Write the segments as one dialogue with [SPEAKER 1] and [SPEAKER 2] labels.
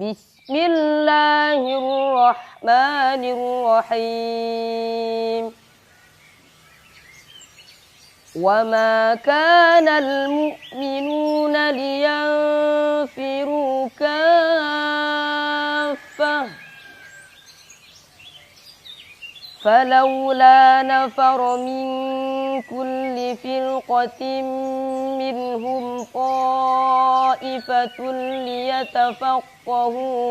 [SPEAKER 1] Bismillahirrahmanirrahim. Wa ma kana al-mu'minuna liyanfiru kaffah falawla nafara min kulli firqatin minhum ta'ifatun liyatafaqahu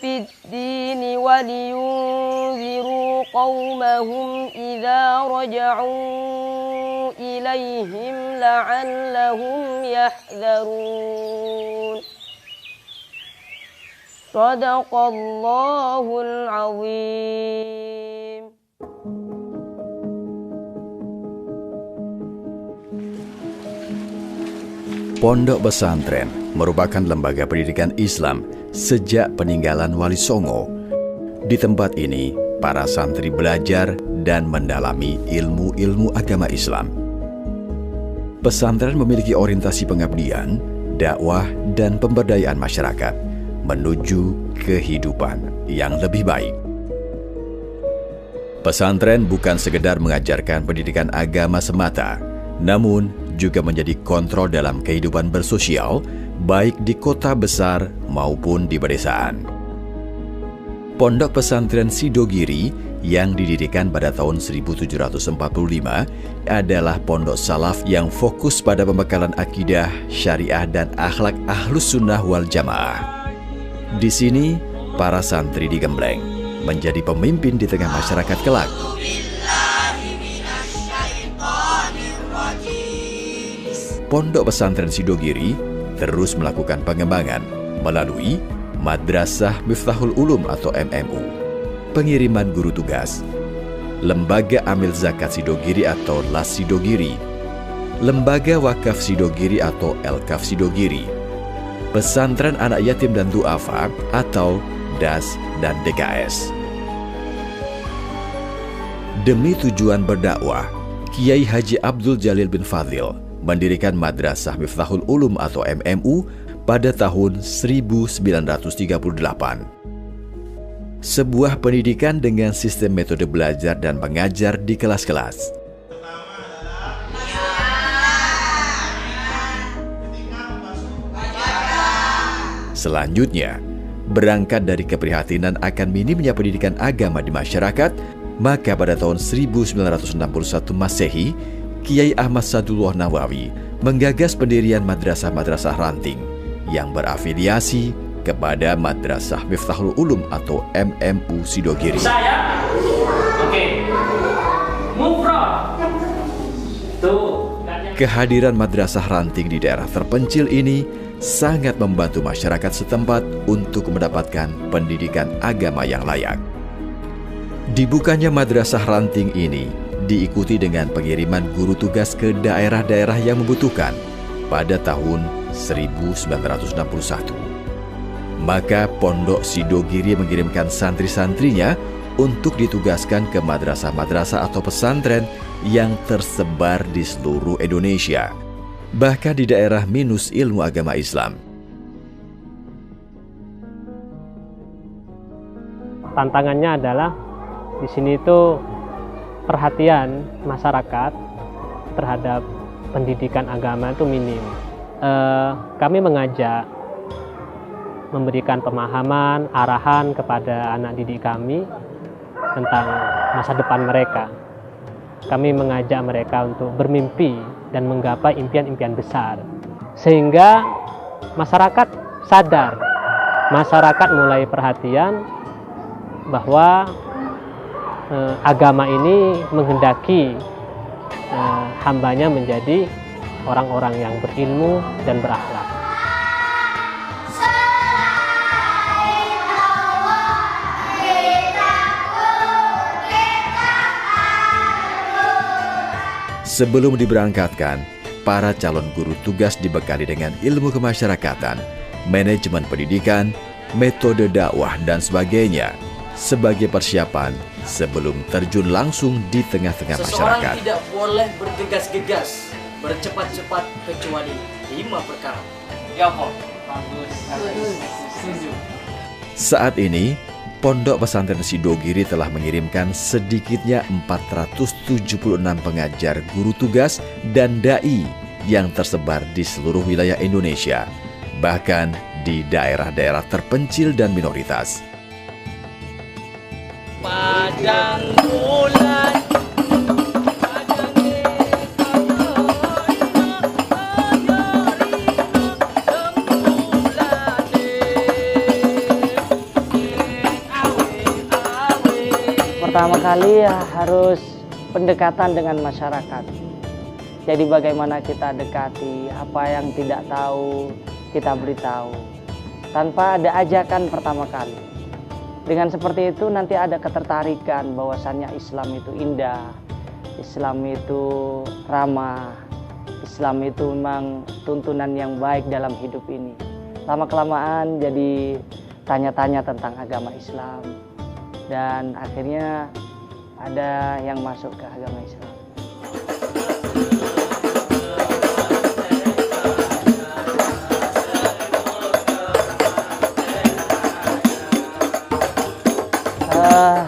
[SPEAKER 1] fid-din wa liyunziru qawmahum idza raja'u ilaihim la'allahum yahdharun. Shadaqallahul azim.
[SPEAKER 2] Pondok pesantren merupakan lembaga pendidikan Islam sejak peninggalan Wali Songo. Di tempat ini, para santri belajar dan mendalami ilmu-ilmu agama Islam. Pesantren memiliki orientasi pengabdian, dakwah, dan pemberdayaan masyarakat menuju kehidupan yang lebih baik. Pesantren bukan sekedar mengajarkan pendidikan agama semata, namun juga menjadi kontrol dalam kehidupan bersosial, baik di kota besar maupun di pedesaan. Pondok pesantren Sidogiri yang didirikan pada tahun 1745 adalah pondok salaf yang fokus pada pembekalan akidah, syariah, dan akhlak ahlus sunnah wal jamaah. Di sini, para santri digembleng menjadi pemimpin di tengah masyarakat kelak. Pondok pesantren Sidogiri terus melakukan pengembangan melalui Madrasah Miftahul Ulum atau MMU, pengiriman guru tugas, Lembaga Amil Zakat Sidogiri atau LAS Sidogiri, Lembaga Wakaf Sidogiri atau Elkaf Sidogiri, Pesantren Anak Yatim dan Du'afa atau DAS dan DKS. Demi tujuan berdakwah, Kiai Haji Abdul Jalil bin Fadlil mendirikan Madrasah Miftahul Ulum atau MMU pada tahun 1938. Sebuah pendidikan dengan sistem metode belajar dan mengajar di kelas-kelas. Selanjutnya, berangkat dari keprihatinan akan minimnya pendidikan agama di masyarakat, maka pada tahun 1961 Masehi, Kiai Ahmad Sadullah Nawawi menggagas pendirian madrasah-madrasah ranting yang berafiliasi kepada Madrasah Miftahul Ulum atau MMU Sidogiri.
[SPEAKER 3] Saya,
[SPEAKER 2] Kehadiran madrasah ranting di daerah terpencil ini sangat membantu masyarakat setempat untuk mendapatkan pendidikan agama yang layak. Dibukanya madrasah ranting ini diikuti dengan pengiriman guru tugas ke daerah-daerah yang membutuhkan pada tahun 1961. Maka Pondok Sidogiri mengirimkan santri-santrinya untuk ditugaskan ke madrasah-madrasah atau pesantren yang tersebar di seluruh Indonesia, bahkan di daerah minus ilmu agama Islam.
[SPEAKER 4] Tantangannya adalah di sini itu perhatian masyarakat terhadap pendidikan agama itu minim. Kami mengajak, memberikan pemahaman, arahan kepada anak didik kami tentang masa depan mereka. Kami mengajak mereka untuk bermimpi dan menggapai impian-impian besar. Sehingga masyarakat sadar, masyarakat mulai perhatian bahwa agama ini menghendaki hambanya menjadi orang-orang yang berilmu dan berakhlak.
[SPEAKER 2] Sebelum diberangkatkan, para calon guru tugas dibekali dengan ilmu kemasyarakatan, manajemen pendidikan, metode dakwah, dan sebagainya sebagai persiapan sebelum terjun langsung di tengah-tengah
[SPEAKER 3] Seseorang
[SPEAKER 2] masyarakat.
[SPEAKER 3] tidak boleh bergegas-gegas, bercepat-cepat kecuali 5 perkara. Ya, Pak. Bagus. Setuju.
[SPEAKER 2] Saat ini, Pondok Pesantren Sidogiri telah mengirimkan sedikitnya 476 pengajar guru tugas dan dai yang tersebar di seluruh wilayah Indonesia, bahkan di daerah-daerah terpencil dan minoritas.
[SPEAKER 3] Padang bulan
[SPEAKER 5] pertama kali ya harus pendekatan dengan masyarakat. Jadi bagaimana kita dekati, apa yang tidak tahu kita beritahu tanpa ada ajakan pertama kali. Dengan seperti itu nanti ada ketertarikan bahwasannya Islam itu indah, Islam itu ramah, Islam itu memang tuntunan yang baik dalam hidup ini. Lama-kelamaan jadi tanya-tanya tentang agama Islam. Dan akhirnya ada yang masuk ke agama Islam.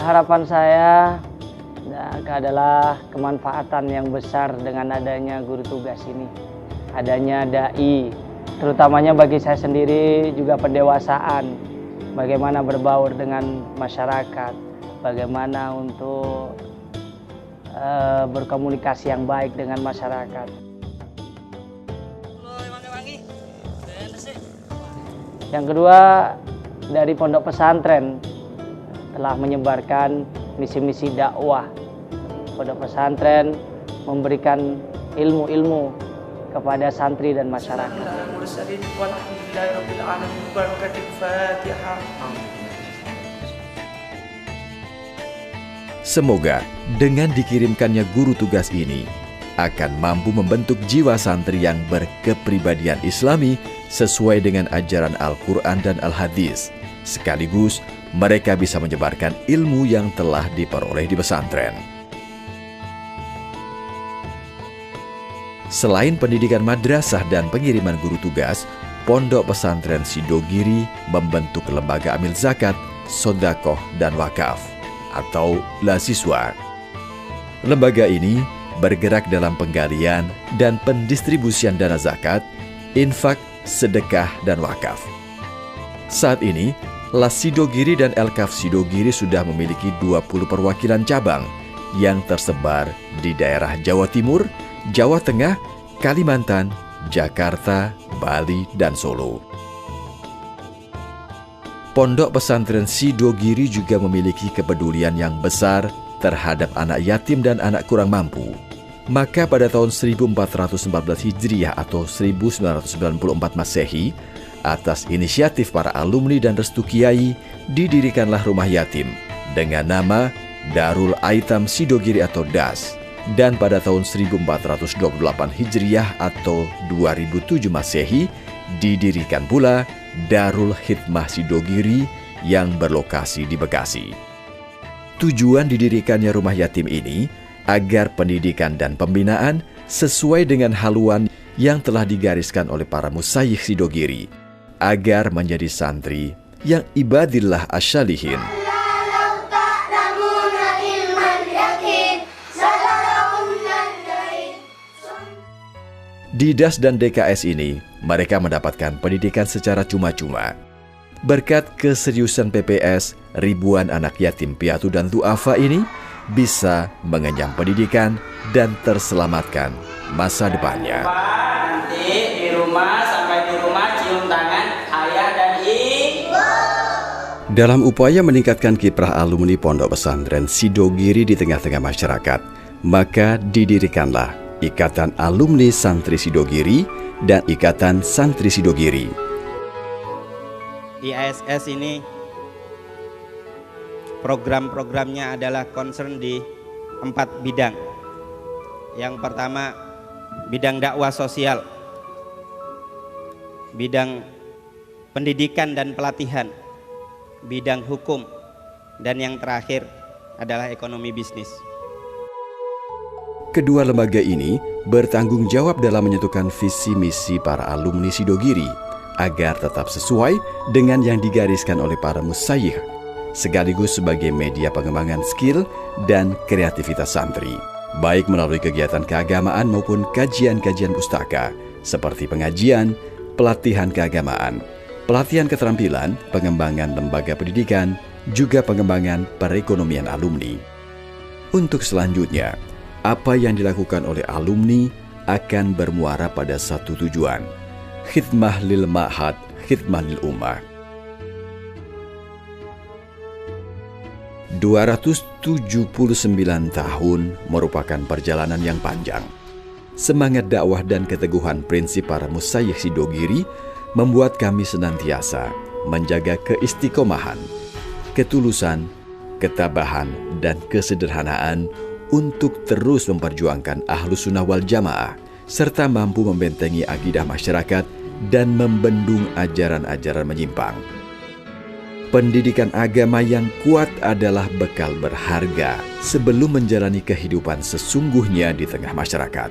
[SPEAKER 5] Harapan saya adalah kemanfaatan yang besar dengan adanya guru tugas ini. Adanya dai, terutamanya bagi saya sendiri juga pendewasaan. Bagaimana berbaur dengan masyarakat, bagaimana untuk berkomunikasi yang baik dengan masyarakat. Yang kedua, dari pondok pesantren telah menyebarkan misi-misi dakwah. Pondok pesantren memberikan ilmu-ilmu kepada santri dan masyarakat.
[SPEAKER 2] Semoga dengan dikirimkannya guru tugas ini akan mampu membentuk jiwa santri yang berkepribadian Islami sesuai dengan ajaran Al-Quran dan Al-Hadis. Sekaligus mereka bisa menyebarkan ilmu yang telah diperoleh di pesantren. Selain pendidikan madrasah dan pengiriman guru tugas, Pondok Pesantren Sidogiri membentuk lembaga amil zakat, sodakoh, dan wakaf atau lasiswa. Lembaga ini bergerak dalam penggalian dan pendistribusian dana zakat, infak, sedekah, dan wakaf. Saat ini, Las Sidogiri dan Elkaf Sidogiri sudah memiliki 20 perwakilan cabang yang tersebar di daerah Jawa Timur, Jawa Tengah, Kalimantan, Jakarta, Bali, dan Solo. Pondok Pesantren Sidogiri juga memiliki kepedulian yang besar terhadap anak yatim dan anak kurang mampu. Maka pada tahun 1414 Hijriah atau 1994 Masehi, atas inisiatif para alumni dan restu kiai, didirikanlah rumah yatim dengan nama Darul Aitam Sidogiri atau DAS. Dan pada tahun 1428 Hijriah atau 2007 Masehi, didirikan pula Darul Hikmah Sidogiri yang berlokasi di Bekasi. Tujuan didirikannya rumah yatim ini agar pendidikan dan pembinaan sesuai dengan haluan yang telah digariskan oleh para musyayikh Sidogiri, agar menjadi santri yang ibadillah asyalihin. Di DAS dan DKS ini, mereka mendapatkan pendidikan secara cuma-cuma. Berkat keseriusan PPS, ribuan anak yatim piatu dan duafa ini bisa mengenyam pendidikan dan terselamatkan masa depannya.
[SPEAKER 3] Nanti di rumah, sampai di rumah cium tangan ayah dan ibu.
[SPEAKER 2] Dalam upaya meningkatkan kiprah alumni Pondok Pesantren Sidogiri di tengah-tengah masyarakat, maka didirikanlah Ikatan Alumni Santri Sidogiri dan Ikatan Santri Sidogiri.
[SPEAKER 6] IASS ini program-programnya adalah concern di 4 bidang. Yang pertama, bidang dakwah sosial, bidang pendidikan dan pelatihan, bidang hukum, dan yang terakhir adalah ekonomi bisnis.
[SPEAKER 2] Kedua lembaga ini bertanggung jawab dalam menentukan visi misi para alumni Sidogiri agar tetap sesuai dengan yang digariskan oleh para musayyikh, sekaligus sebagai media pengembangan skill dan kreativitas santri, baik melalui kegiatan keagamaan maupun kajian-kajian pustaka, seperti pengajian, pelatihan keagamaan, pelatihan keterampilan, pengembangan lembaga pendidikan, juga pengembangan perekonomian alumni. Untuk selanjutnya, apa yang dilakukan oleh alumni akan bermuara pada satu tujuan, khidmah lil ma'had, khidmah lil ummah. 279 tahun merupakan perjalanan yang panjang. Semangat dakwah dan keteguhan prinsip para musayyikh Sidogiri membuat kami senantiasa menjaga keistiqomahan, ketulusan, ketabahan, dan kesederhanaan untuk terus memperjuangkan Ahlus Sunnah wal Jamaah, serta mampu membentengi akidah masyarakat dan membendung ajaran-ajaran menyimpang. Pendidikan agama yang kuat adalah bekal berharga sebelum menjalani kehidupan sesungguhnya di tengah masyarakat.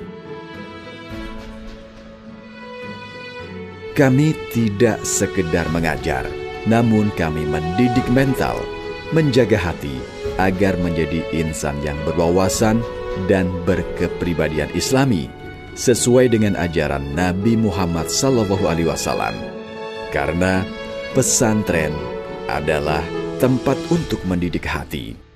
[SPEAKER 2] Kami tidak sekedar mengajar, namun kami mendidik mental, menjaga hati agar menjadi insan yang berwawasan dan berkepribadian Islami sesuai dengan ajaran Nabi Muhammad SAW. Karena pesantren adalah tempat untuk mendidik hati.